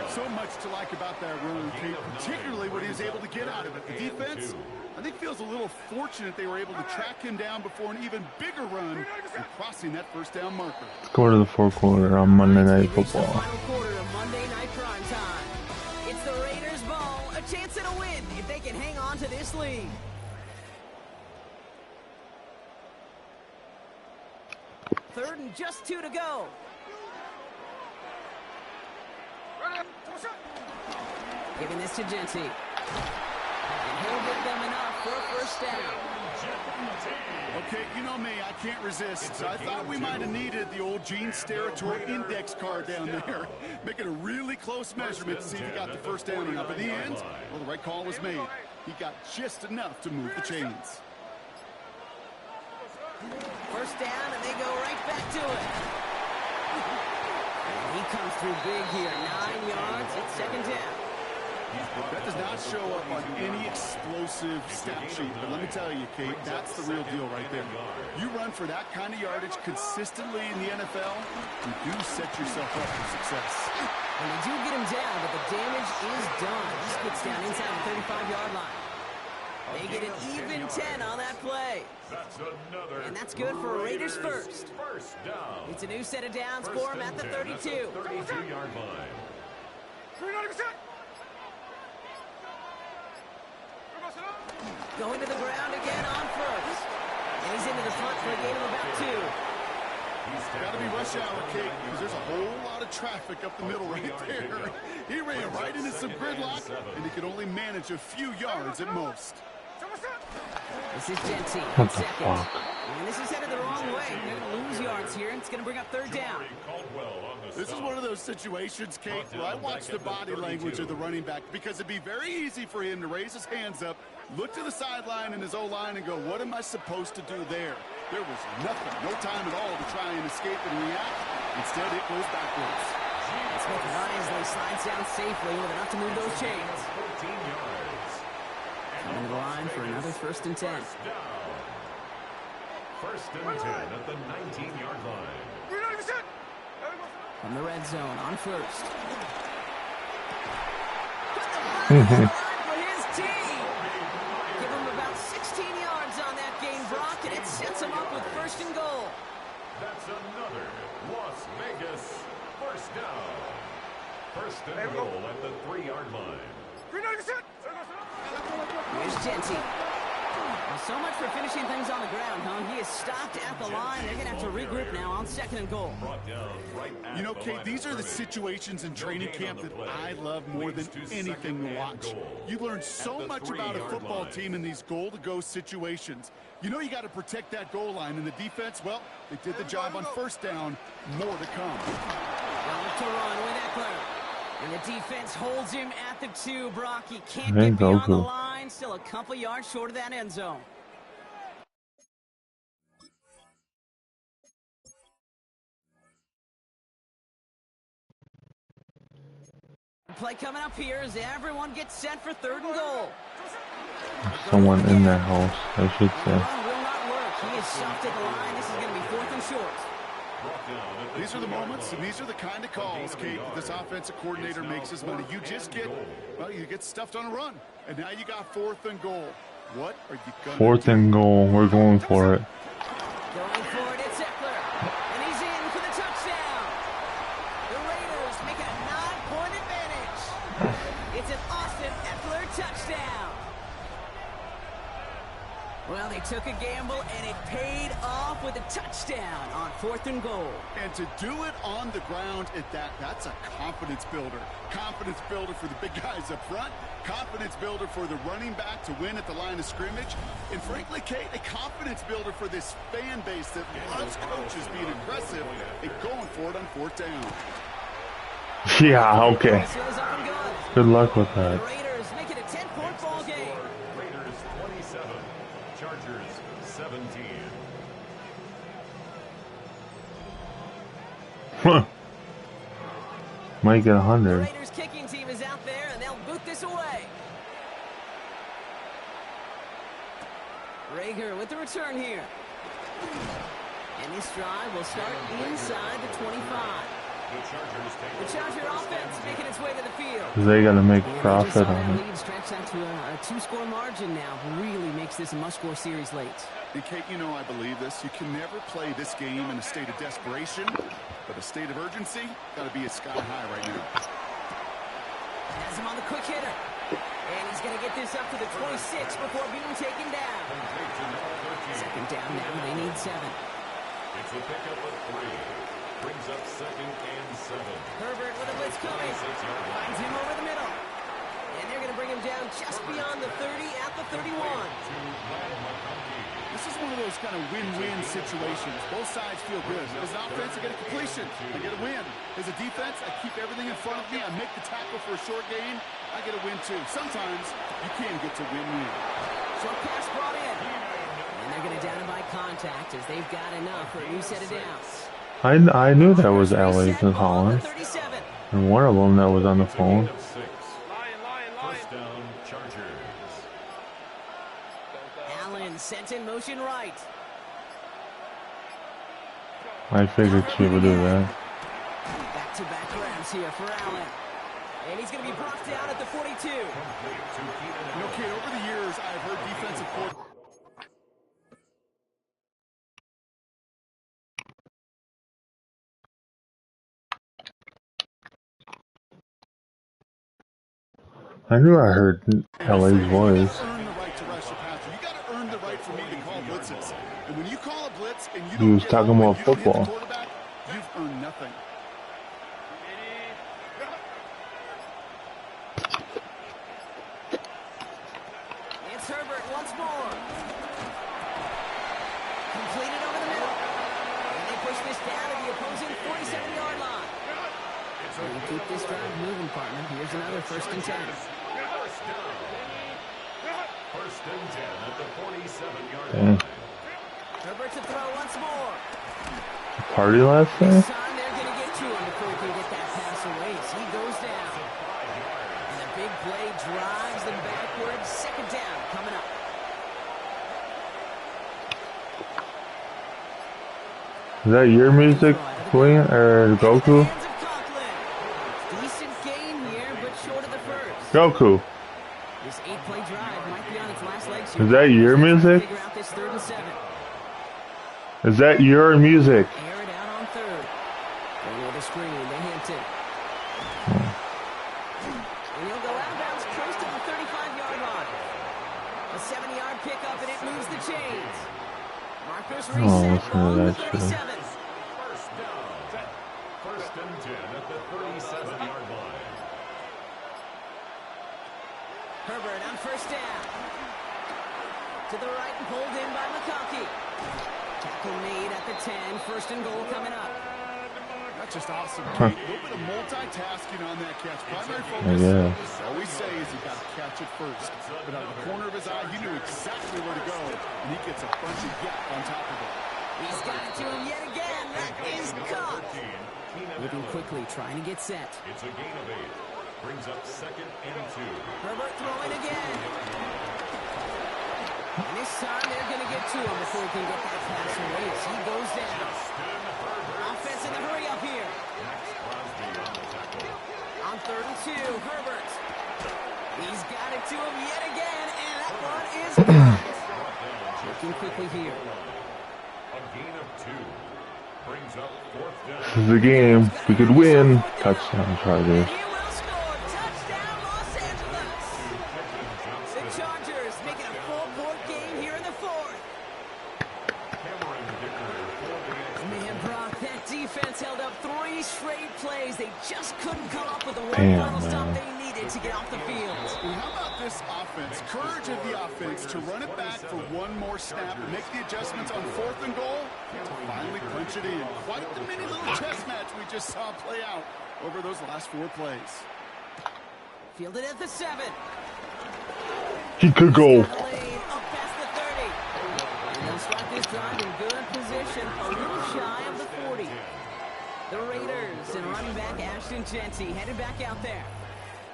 So much to like about that run, Kate, particularly what he was able to get out of it. The defense, I think, feels a little fortunate they were able to track him down before an even bigger run and crossing that first down marker. Let's go to the fourth quarter on Monday Night Football. Final quarter of Monday Night Prime Time. It's the Raiders' ball, a chance at a win if they can hang on to this lead. Third and just 2 to go. Giving this to Genty. And he'll get them enough for a first down. Okay, you know me, I can't resist. I thought we might have needed the old Gene Steratore index card down there. Make it a really close measurement to see if he got the first down or not. But in the end, well, the right call was made. He got just enough to move the chains. First down, and they go right back to it. And he comes through big here. 9 yards. It's second down. That does not show up on any explosive stat sheet. But let me tell you, Kate, that's the real deal right there. You run for that kind of yardage consistently in the NFL, you do set yourself up for success. And they do get him down, but the damage is done. He gets down inside the 35-yard line. They get an even 10 on that play. And that's good for Raiders first. It's a new set of downs for him at the 32. 32-yard line. Going to the ground again on first. And he's into the front for a gain of about 2. Got to be rush hour, Kate, because there's a whole lot of traffic up the middle right there. He ran right into some gridlock, and he could only manage a few yards at most. This is Genty. What the Second. fuck? And this is headed the wrong way. They're going to lose yards here, and it's going to bring up third down. This is one of those situations, Kate, where I watch the body language of the running back, because it'd be very easy for him to raise his hands up, look to the sideline in his O-line, and go, what am I supposed to do there? There was nothing, no time at all to try and escape and react. Instead, it goes backwards. Smith wisely slides down safely with enough to move those chains. 14 yards. Coming to the line for another first and 10. First and 10 at the 19-yard line. From the red zone on first. Mhm. For his team. Give him about 16 yards on that gain, Brock, and it sets him up with first and goal. That's another Las Vegas first down. First and goal at the 3-yard line. Here's Genty. Well, so much for finishing things on the ground, huh? He is stopped at the line. They're going to have to regroup now on second and goal. You know, Kate, these are the situations in training camp that I love more than anything to watch. You learn so much about a football team in these goal-to-go situations. You know you got to protect that goal line, and the defense, well, they did the job on first down. More to come. Well, to run with Eckler. And the defense holds him at the 2, Brock. He can't Hey, get beyond the Goku. line. Still a couple yards short of that end zone. Play coming up here as everyone gets set for third and goal. Someone in that house, I should The say. run will not work. He is stopped at the line. This is going to be fourth and short. These are the moments, and these are the kind of calls, Kate, that this offensive coordinator makes his money. You just get, well, you get stuffed on a run, and now you got fourth and goal. What are you going to do? Fourth and goal, we're going for it. Going for it, it's Eckler. And he's in for the touchdown. The Raiders make it a 9-point advantage. It's an Austin Eckler touchdown. Well, they took a gamble, and it paid off with a touchdown on fourth and goal. And to do it on the ground at that, that's a confidence builder. Confidence builder for the big guys up front. Confidence builder for the running back to win at the line of scrimmage. And frankly, Kate, a confidence builder for this fan base that loves coaches being aggressive and going for it on fourth down. Yeah, okay. This is up and good. Good luck with The that. Raiders make it a 10-point ball game. Raiders 27, Chargers 17. Might get The 100. Raiders kicking team is out there, and they'll boot this away. Rager with the return here. And this drive will start inside the 25. The Charger offense making its way to the field. They got to make profit on it. Lead stretched out to a two-score margin now. Really makes this a must-score series late. And Kate, you know I believe this. You can never play this game in a state of desperation, but a state of urgency got to be at sky high right now. Has him on the quick hitter. And he's going to get this up to the 26 before being taken down. Second down now. They need 7. It's a pickup of 3. Brings up 2nd and 7. Herbert with a blitz coming. Finds him over the middle. And they're going to bring him down just beyond the 30 at the 31. This is one of those kind of win-win situations. Both sides feel good. As an offense, I get a completion. I get a win. As a defense, I keep everything in front of me. I make the tackle for a short gain. I get a win, too. Sometimes you can get to win-win. Short pass brought in. And they're going to down him by contact as they've got enough for a new set of downs. I knew that was Alex and Holland. And one of them that was on the phone. First down, Chargers. Allen sent in motion right. I figured she would do that. Back-to-back grabs here for Allen. And he's going to be brought down at the 42. You know, Kate, over the years, I've heard defensive coordinators. I knew I heard LA's voice. Earn the right to rush the passer. You got to earn the right for me to call blitzes. And when you call a blitz and you He was don't talking about football. You've earned nothing. It's Herbert once more. Completed over the middle. And they push this down to the opposing 47-yard line. And keep this drive moving, partner. Here's another 1st and 10. First and 10 at the 47-yard line. Herbert to throw once more. Party last night? This time they're going to get to him before he can get that pass away. So he goes down. And a big play drives them backwards. 2nd down coming up. Is that your music, William, or Goku? Decent game here, but short of the first. Goku. This 8-play drive might be on its last legs. Is that your music? Figure out this 3rd and 7. Is that your music? Air it out on 3rd. Going with a screen to Hampton. And he'll go out of bounds close to the 35-yard line. A 70-yard pickup, and it moves the chains. Markers reset on the 37. First down. First and 10 at the 37-yard line. Herbert on 1st down. To the right and pulled in by McConkey. Tackle made at the 10. 1st and goal coming up. That's just awesome. A little bit of multitasking on that catch. Primary focus, all we say is you got to catch it first. But out of the corner of his eye, he knew exactly where to go, and he gets a bunch of yak on top of it. He's got it to him yet again. That is caught. Moving quickly, trying to get set. It's a gain of 8. Brings up 2nd and 2. Herbert throwing again. And this time they're going to get to him before he can get that pass away. He goes down. Offense in the hurry up here. On 3rd and 2, Herbert. He's got it to him yet again, and that one is caught. Looking quickly here. A gain of 2. Brings up 4th down. This is the game. We could win. Touchdown, Chargers. He will score. Touchdown, Los Angeles. The Chargers making a full-court game here in the 4th. Man, Brock, that defense held up 3 straight plays. They just couldn't come up with the one final stop they needed to get off the field. And how about this offense? Courage of the offense to run it back for one more snap and make the adjustments on 4th and goal to finally punch it in. Quite the mini little chess match we just saw play out over those last 4 plays. Fielded at the 7. He could go. Up past the 30. And they'll start this drive in good position, a little shy of the 40. The Raiders and running back Ashton Jeanty headed back out there.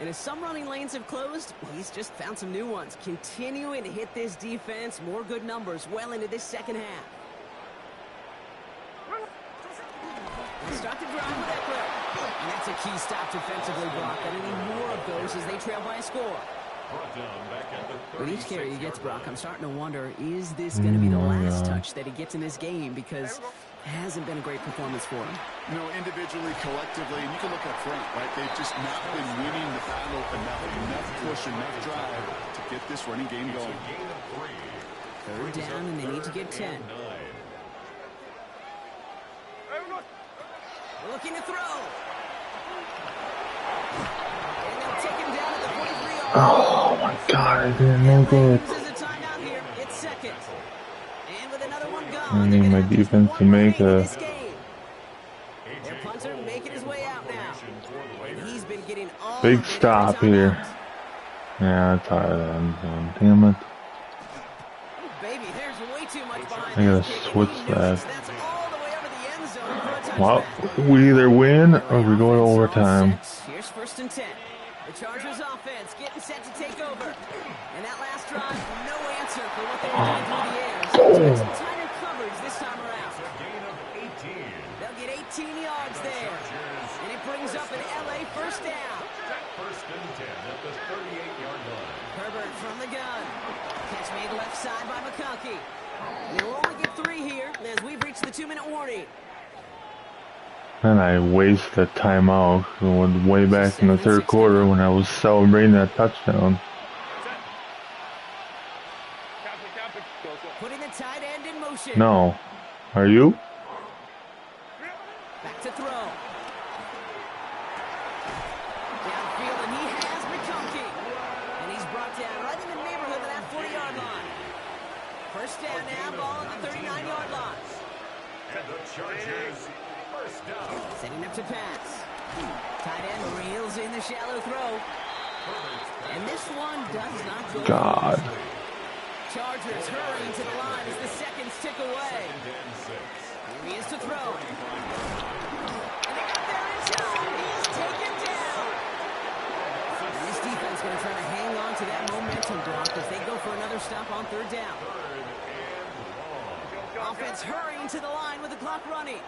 And as some running lanes have closed, he's just found some new ones. Continuing to hit this defense, more good numbers well into this 2nd half. Let's start the drive with Eckler. key stop defensively, Brock. I need more of those as they trail by a score. With each carry he gets, Brock, I'm starting to wonder, is this going to be the last touch that he gets in this game? Because it hasn't been a great performance for him. You know, individually, collectively, and you can look up front, right? They've just not been winning the battle enough push, enough drive to get this running game going. Third down, and they need to get 10. Looking to throw. And they'll take him down at the 43-yard line. Oh my God, I didn't know that. Uses a timeout here. It's second. And with another one I gone, need my defense to make a their punter making his way out now. And he's been getting all big of it every stop time here. out. Yeah, it's out of the end zone. Damn it. Baby, there's way too much behind I gotta this kick, and switch he knows that. that's all the way over the end zone for a Well, touchback. we either win or we go to overtime. Here's first and 10. The Chargers offense getting set to take over. And that last drive, no answer for what they were doing through the air. So expect some tighter coverage this time around. They'll get 18 yards there. And it brings up an LA first down. First and 10 at the 38-yard line. Herbert from the gun. Catch made left side by McConkey. And they will only get 3 here as we've reached the 2-minute warning. And I wasted a timeout going way back in the third quarter when I was celebrating that touchdown. Putting the tight end in motion. No. Are you? Back to throw. Downfield, and he has McConkey. And he's brought down right in the neighborhood of that 40-yard line. First down now, ball at the 39-yard line. And the Chargers, first down. Setting up to pass. Tight end reels in the shallow throw. And this one does not go. God. Chargers hurrying to the line as the seconds tick away. Here he is to throw. And they got there in time. He's taken down. And this defense going to try to hang on to that momentum, Brock, as they go for another stop on third down. Offense hurrying to the line with the clock running.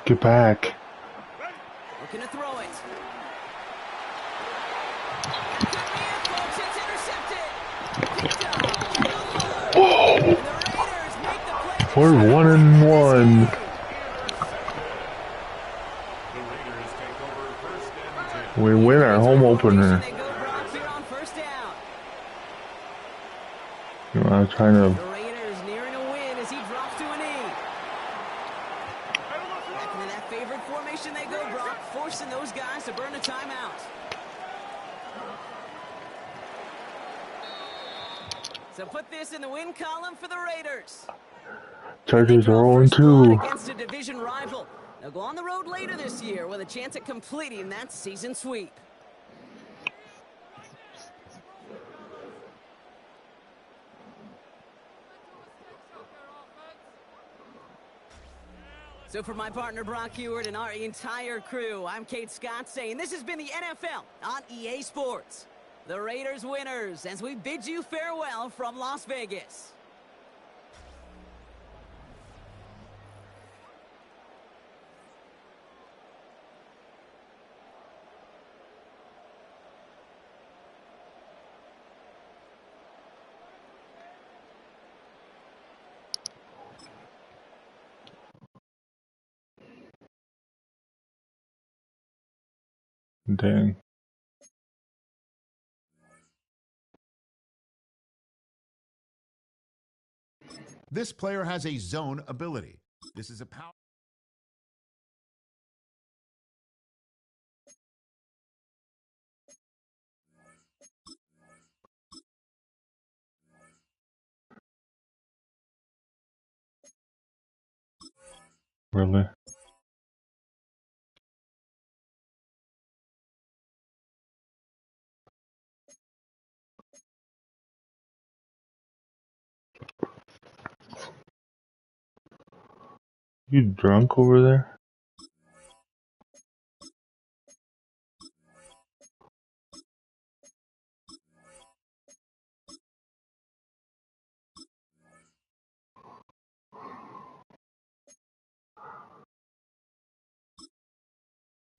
Get back. Looking to throw it. That could be it, folks. It's intercepted. Picked up. Whoa. And the Raiders make the play. We're 1-1. The Raiders take over first and 10. We win our home opener. They go Brock here on first down. You know, I was trying The to. Raiders nearing a win as he drops to a knee. Back into that favorite formation they go, Brock, forcing those guys to burn a timeout. So put this in the win column for the Raiders. Chargers They are draw first blood 0-2. against a division rival. They'll go on the road later this year with a chance at completing that season sweep. So for my partner Brock Heward and our entire crew, I'm Kate Scott saying this has been the NFL on EA Sports. The Raiders winners as we bid you farewell from Las Vegas. Dang. This player has a zone ability. This is a power. Really? You drunk over there?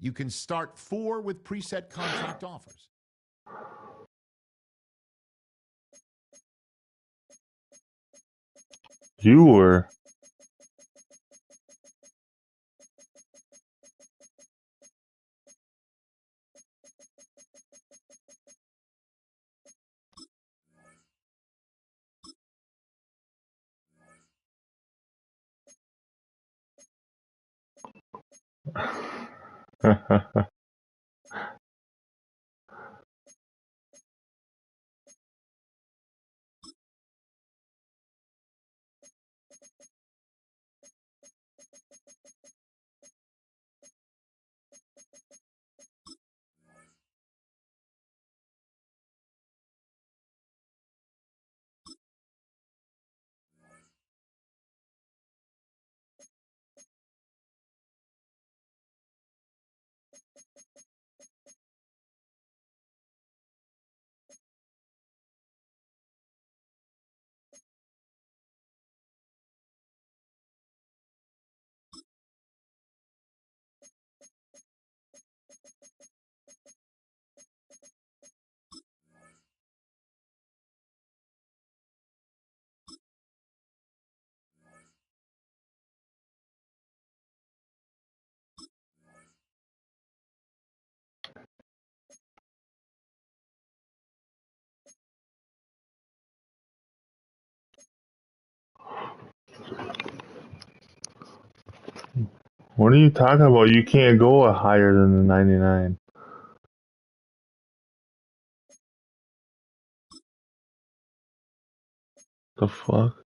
You can start 4 with preset contract offers. You were. What are you talking about? You can't go a higher than the 99. The fuck?